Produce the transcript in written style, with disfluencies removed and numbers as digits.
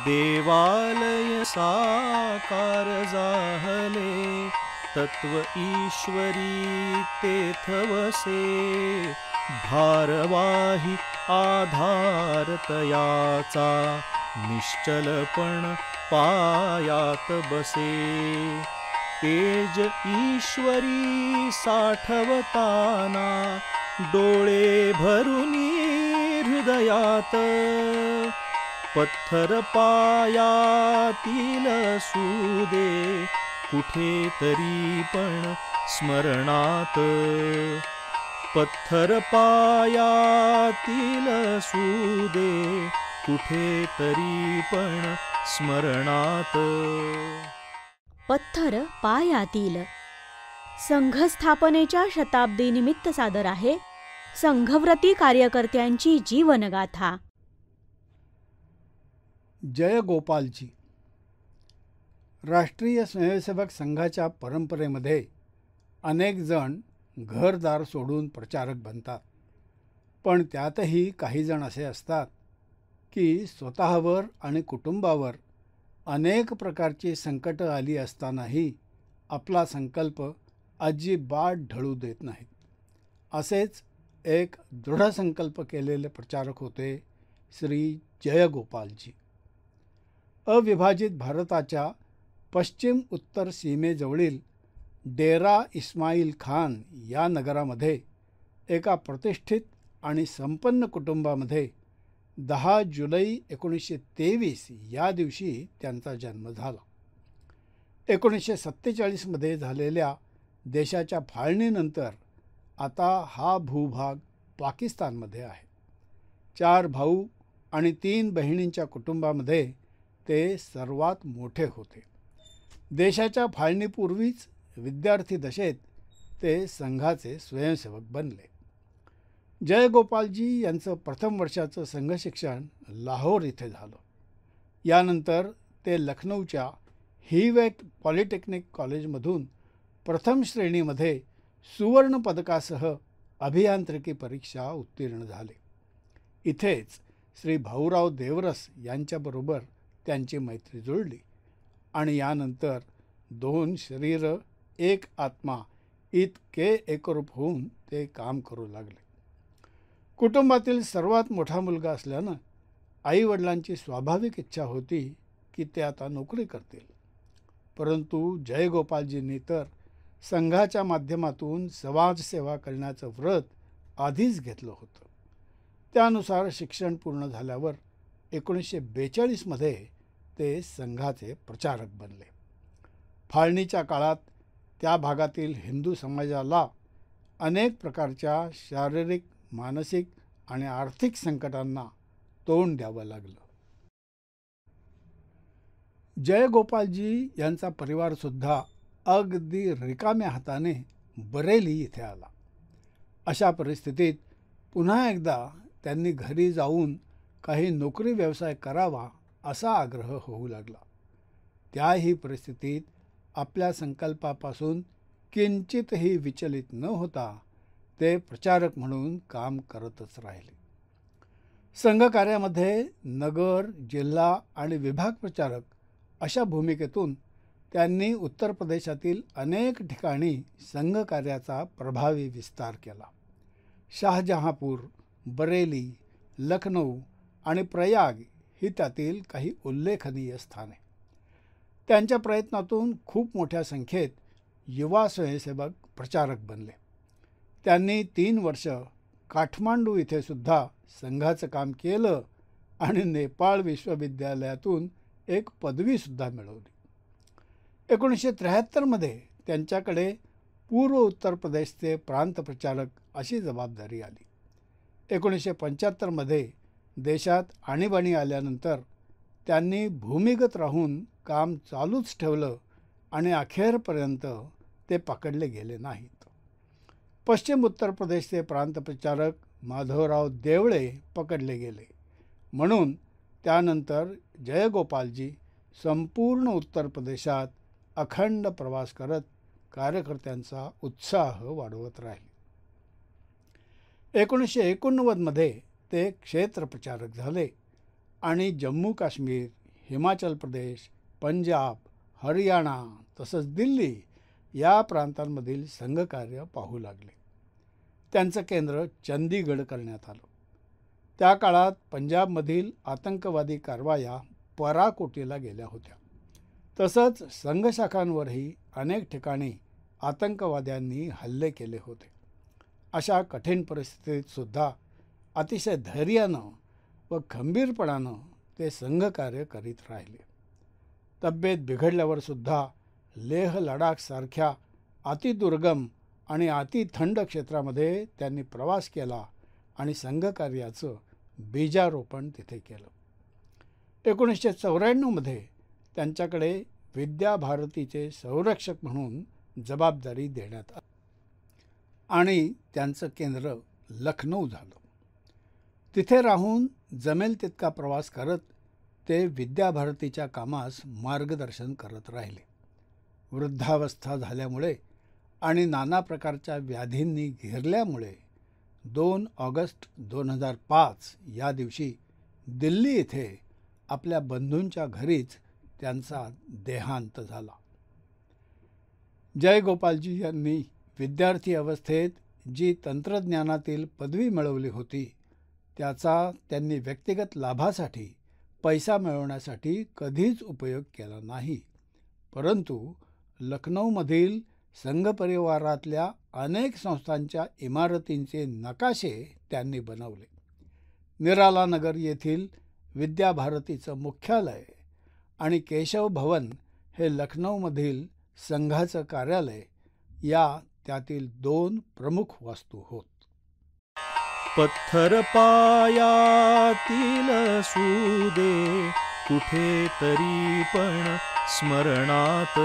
देवालय साकार जाहले, तत्व ईश्वरी तेथ वसे. भारवाही आधार तयाचा, निश्चलपण पायात बसे. तेज ईश्वरी साठवताना, डोळे भरुनी हृदयात. पत्थर पायातील सुदे, कुठेतरी पण स्मरणात. पत्थर पायातील सुदे, कुठेतरी पण स्मरणात. पत्थर पायातील संघस्थापनेच्या शताब्दीनिमित्त सादर आहे संघव्रती कार्यकर्त्यांची जीवनगाथा. जयगोपालजी. राष्ट्रीय स्वयंसेवक संघाच्या परंपरेमध्ये अनेक जण घरदार सोडून प्रचारक बनतात. पण त्यातही काही जण असे असतात की स्वतःवर आणि कुटुंबावर अनेक प्रकारची संकटं आली असतानाही आपला संकल्प अजिबात ढळू देत नाहीत. असेच एक दृढसंकल्प केलेले प्रचारक होते श्री जयगोपालजी. अविभाजित भारताच्या पश्चिम उत्तर सीमेजवळील डेरा इस्माईल खान या नगरामध्ये एका प्रतिष्ठित आणि संपन्न कुटुंबामध्ये 10 जुलै 1923 या दिवशी त्यांचा जन्म झाला. 1947मध्ये झालेल्या देशाच्या फाळणीनंतर आता हा भूभाग पाकिस्तानमध्ये आहे. 4 भाऊ आणि 3 बहिणींच्या कुटुंबामध्ये ते सर्वात मोठे होते. देशाच्या फाळणीपूर्वीच विद्यार्थी दशेत ते संघाचे स्वयंसेवक बनले. जयगोपालजी यांचं प्रथम वर्षाचं संघ शिक्षण लाहोर इथे झालं. यानंतर ते लखनौच्या हीवेट पॉलिटेक्निक कॉलेजमधून प्रथम श्रेणीमध्ये सुवर्ण पदकासह अभियांत्रिकी परीक्षा उत्तीर्ण झाले. इथेच श्री भाऊराव देवरस यांच्याबरोबर त्यांची मैत्री जुळली आणि यानंतर 2 शरीर एक आत्मा इतके एकरूप होऊन ते काम करू लागले. कुटुंबातील सर्वात मोठा मुलगा असल्यानं आईवडिलांची स्वाभाविक इच्छा होती की ते आता नोकरी करतील. परंतु जयगोपालजींनी तर संघाच्या माध्यमातून समाजसेवा करण्याचं व्रत आधीच घेतलं होतं. त्यानुसार शिक्षण पूर्ण झाल्यावर 1942मध्ये ते संघाचे प्रचारक बनले. फाळणीच्या काळात त्या भागातील हिंदू समाजाला अनेक प्रकारच्या शारीरिक, मानसिक आणि आर्थिक संकटांना तोंड द्यावं लागलं. जयगोपालजी यांचा परिवारसुद्धा अगदी रिकाम्या हाताने बरेली इथे आला. अशा परिस्थितीत पुन्हा एकदा त्यांनी घरी जाऊन काही नोकरी व्यवसाय करावा असा आग्रह होऊ लागला. त्याही परिस्थितीत आपल्या संकल्पापासून किंचितही विचलित न होता ते प्रचारक म्हणून काम करतच राहिले. संघकार्यामध्ये नगर, जिल्हा आणि विभाग प्रचारक अशा भूमिकेतून त्यांनी उत्तर प्रदेशातील अनेक ठिकाणी संघकार्याचा प्रभावी विस्तार केला. शाहजहांपूर, बरेली, लखनौ आणि प्रयाग ही त्यातील काही उल्लेखनीय स्थाने. त्यांच्या प्रयत्नातून खूप मोठ्या संख्येत युवा स्वयंसेवक प्रचारक बनले. त्यांनी 3 वर्ष काठमांडू इथे सुद्धा संघाचं काम केलं आणि नेपाळ विश्वविद्यालयातून एक पदवीसुद्धा मिळवली. 1973मध्ये त्यांच्याकडे पूर्व उत्तर प्रदेशचे प्रांत प्रचारक अशी जबाबदारी आली. 1975मध्ये देशात आणीबाणी आल्यानंतर त्यांनी भूमिगत राहून काम चालूच ठेवलं आणि अखेरपर्यंत ते पकडले गेले नाहीत. पश्चिम उत्तर प्रदेशचे प्रांत प्रचारक माधवराव देवळे पकडले गेले. म्हणून त्यानंतर जयगोपालजी संपूर्ण उत्तर प्रदेशात अखंड प्रवास करत कार्यकर्त्यांचा उत्साह वाढवत राहिले. 1989मध्ये ते क्षेत्र प्रचारक झाले आणि जम्मू काश्मीर, हिमाचल प्रदेश, पंजाब, हरियाणा तसंच दिल्ली या प्रांतांमधील संघकार्य पाहू लागले. त्यांचं केंद्र चंदीगड करण्यात आलं. त्या काळात पंजाबमधील आतंकवादी कारवाया पराकोटीला गेल्या होत्या. तसंच संघशाखांवरही अनेक ठिकाणी आतंकवाद्यांनी हल्ले केले होते. अशा कठीण परिस्थितीत सुद्धा अतिशय धैर्यानं व खंबीरपणानं ते संघकार्य करीत राहिले. तब्येत बिघडल्यावर सुद्धा लेह लडाखसारख्या अतिदुर्गम आणि अतिथंड क्षेत्रामध्ये त्यांनी प्रवास केला आणि संघकार्याचं बीजारोपण तिथे केलं. 1994 त्यांच्याकडे विद्याभारतीचे संरक्षक म्हणून जबाबदारी देण्यात आली आणि त्यांचं केंद्र लखनौ झालं. तिथे राहून जमेल तितका प्रवास करत ते विद्याभारतीच्या कामास मार्गदर्शन करत राहिले. वृद्धावस्था झाल्यामुळे आणि नाना प्रकारच्या व्याधींनी घेरल्यामुळे 2 ऑगस्ट 2005 या दिवशी दिल्ली येथे आपल्या बंधूंच्या घरीच त्यांचा देहांत झाला. जयगोपालजी यांनी विद्यार्थी अवस्थेत जी तंत्रज्ञानातील पदवी मिळवली होती त्याचा त्यांनी व्यक्तिगत लाभासाठी पैसा मिळवण्यासाठी कधीच उपयोग केला नाही. परंतु लखनौमधील संघपरिवारातल्या अनेक संस्थांच्या इमारतींचे नकाशे त्यांनी बनवले. निराला नगर येथील विद्याभारतीचं मुख्यालय आणि केशव भवन हे लखनौमधील संघाचं कार्यालय या त्यातील 2 प्रमुख वास्तू होत. पत्थर पायातील असू दे कुठे तरी पण स्मरणात